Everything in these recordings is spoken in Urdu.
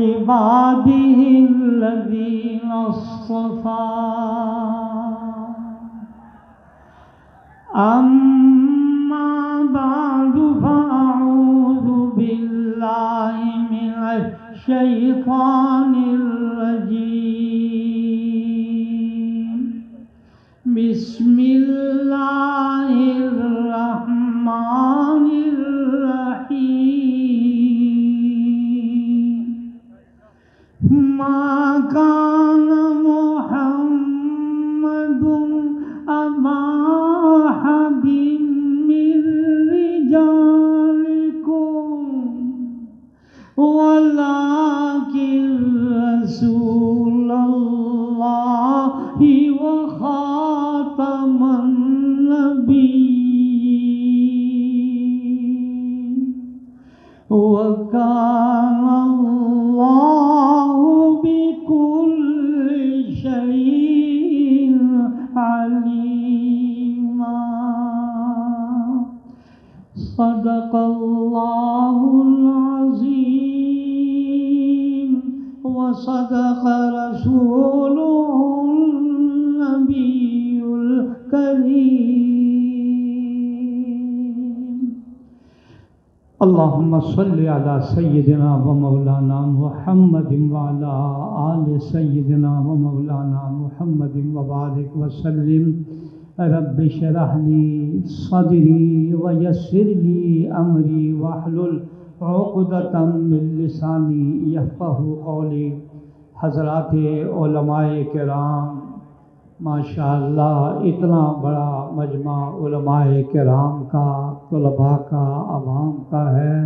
عباده الذين اصطفى أما بعد فأعوذ بالله من الشيطان الرجيم بسم الله الرحمن الرحيم ما كان محمد أبا أحد من رجالكم ولكن رسول الله وخاتم النبيين وكان الله بكل شيء عليما صدق الله العظيم وصدق رسوله النبي الكريم اللهم صل على سيدنا ومولانا محمد وعلى آل سيدنا ومولانا محمد وبارك وسلم رب اشرح لي صدري ويسر لي أمري واحلل عقدة من لساني يفقهوا قولي حضرات علماء کرام ماشاءاللہ اتنا بڑا مجمع علماء کرام کا طلباء کا عوام کا ہے،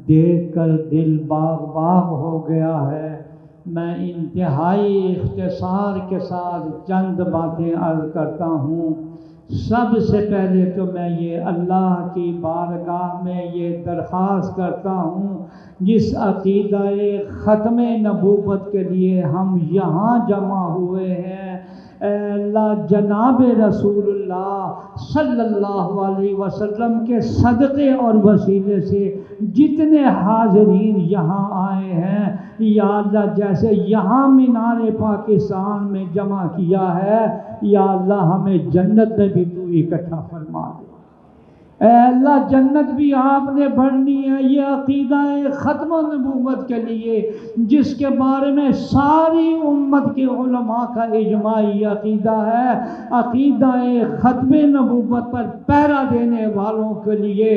دیکھ کر دل باغ باغ ہو گیا ہے۔ میں انتہائی اختصار کے ساتھ چند باتیں عرض کرتا ہوں۔ سب سے پہلے تو میں یہ اللہ کی بارگاہ میں یہ درخواست کرتا ہوں، جس عقیدہ ختم نبوت کے لیے ہم یہاں جمع ہوئے ہیں، اے اللہ جناب رسول اللہ صلی اللہ علیہ وسلم کے صدقے اور وسیلے سے جتنے حاضرین یہاں آئے ہیں، یا اللہ جیسے یہاں مینار پاکستان میں جمع کیا ہے، یا اللہ ہمیں جنت میں بھی تو اکٹھا فرما دے۔ اے اللہ جنت بھی آپ نے بھرنی ہے، یہ عقیدہ ختم نبوت کے لیے جس کے بارے میں ساری امت کے علماء کا اجماعی عقیدہ ہے، عقیدہ ختم نبوت پر پہرا دینے والوں کے لیے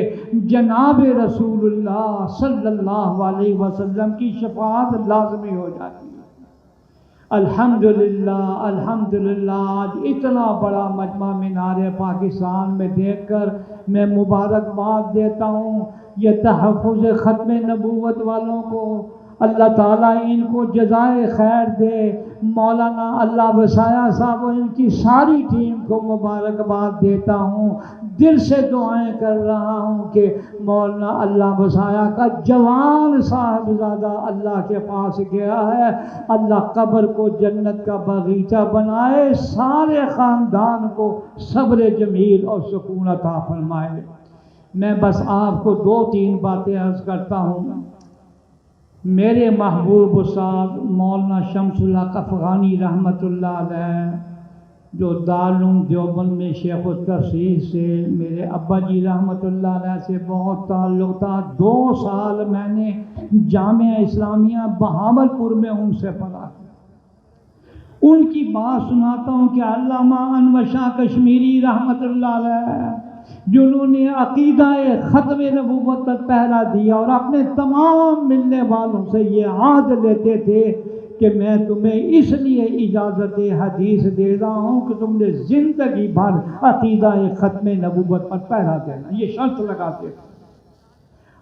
جناب رسول اللہ صلی اللہ علیہ وسلم کی شفاعت لازمی ہو جاتی ہے۔ الحمدللہ الحمدللہ آج اتنا بڑا مجمع مینار پاکستان میں دیکھ کر میں مبارکباد دیتا ہوں یہ تحفظ ختم نبوت والوں کو، اللہ تعالیٰ ان کو جزائے خیر دے۔ مولانا اللہ وسایہ صاحب اور ان کی ساری ٹیم کو مبارکباد دیتا ہوں، دل سے دعائیں کر رہا ہوں کہ مولانا اللہ وسایہ کا جوان صاحبزادہ اللہ کے پاس گیا ہے، اللہ قبر کو جنت کا باغیچہ بنائے، سارے خاندان کو صبر جمیل اور سکون عطا فرمائے۔ میں بس آپ کو 2-3 باتیں عرض کرتا ہوں۔ میرے محبوب استاد مولانا شمس الحق افغانی رحمۃ اللہ علیہ جو دارالعلوم دیوبند میں شیخ التفسیر سے میرے ابا جی رحمۃ اللہ علیہ سے بہت تعلق تھا، 2 سال میں نے جامعہ اسلامیہ بہاولپور میں ان سے پڑھا۔ ان کی بات سناتا ہوں کہ علامہ انور شاہ کشمیری رحمۃ اللہ علیہ جنہوں نے عقیدہ ختم نبوت پر پہرا دیا اور اپنے تمام ملنے والوں سے یہ عہد لیتے تھے کہ میں تمہیں اس لیے اجازت حدیث دے رہا ہوں کہ تم نے زندگی بھر عقیدہ ختم نبوت پر پہرا دینا، یہ شرط لگاتے تھے۔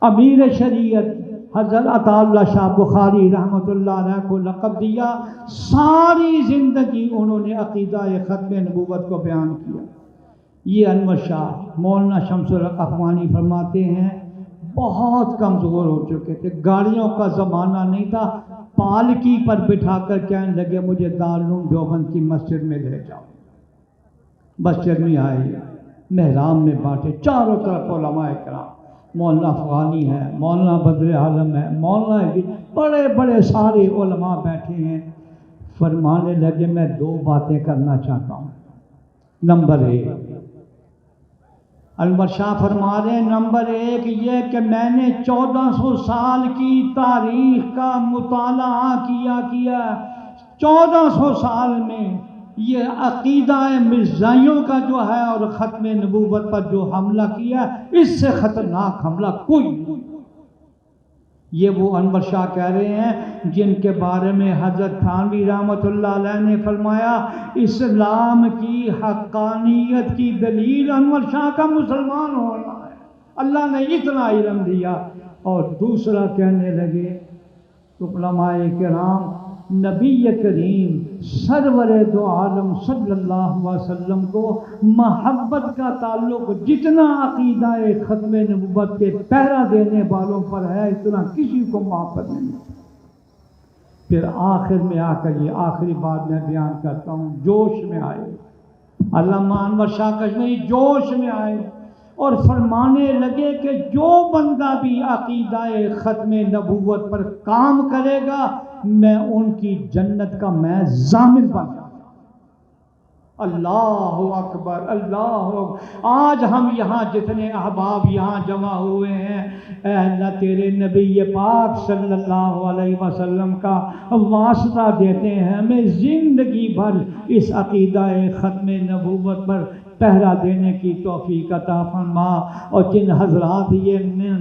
امیر شریعت حضرت عطا اللہ شاہ بخاری رحمۃ اللہ علیہ کو لقب دیا، ساری زندگی انہوں نے عقیدہ ختم نبوت کو بیان کیا۔ یہ انور شاہ مولانا شمس الحق افغانی فرماتے ہیں بہت کمزور ہو چکے تھے، گاڑیوں کا زمانہ نہیں تھا، پالکی پر بٹھا کر کہنے لگے مجھے دارالعلوم دیوبند کی مسجد میں لے جاؤ۔ مسجد میں آئے، محراب میں بیٹھے، چاروں طرف علماء کرام، مولانا افغانی ہے، مولانا بدر عالم ہے، مولانا بڑے بڑے سارے علماء بیٹھے ہیں۔ فرمانے لگے میں دو باتیں کرنا چاہتا ہوں۔ نمبر ایک، انور شاہ فرما رہے ہیں، نمبر ایک یہ کہ میں نے 1400 سال کی تاریخ کا مطالعہ کیا 1400 سال میں یہ عقیدہ مرزائیوں کا جو ہے اور ختم نبوت پر جو حملہ کیا، اس سے خطرناک حملہ کوئی نہیں۔ یہ وہ انور شاہ کہہ رہے ہیں جن کے بارے میں حضرت تھانوی رحمۃ اللہ علیہ نے فرمایا اسلام کی حقانیت کی دلیل انور شاہ کا مسلمان ہونا ہے۔ اللہ نے اتنا علم دیا۔ اور دوسرا کہنے لگے علماء کرام، نبی کریم سرور دو عالم صلی اللہ علیہ وسلم کو محبت کا تعلق جتنا عقیدہ ختم نبوت کے پہرا دینے والوں پر ہے، اتنا کسی کو محبت نہیں۔ پھر آخر میں آ کر یہ آخری بات میں بیان کرتا ہوں، جوش میں آئے علامہ انور شاہ کشمیری، جوش میں آئے اور فرمانے لگے کہ جو بندہ بھی عقیدہ ختم نبوت پر کام کرے گا میں ان کی جنت کا میں ضامن بن جاؤں۔ اللہ اکبر، اللہ اکبر۔ آج ہم یہاں جتنے احباب یہاں جمع ہوئے ہیں، اے اللہ تیرے نبی پاک صلی اللہ علیہ وسلم کا واسطہ دیتے ہیں، ہمیں زندگی بھر اس عقیدہ ختم نبوت پر پہرا دینے کی توفیق عطا فرما، اور جن حضرات یہ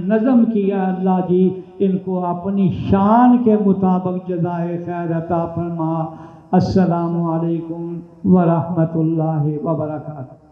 نظم کیا اللہ جی ان کو اپنی شان کے مطابق جزائے خیر عطا فرما۔ السلام علیکم ورحمۃ اللہ وبرکاتہ۔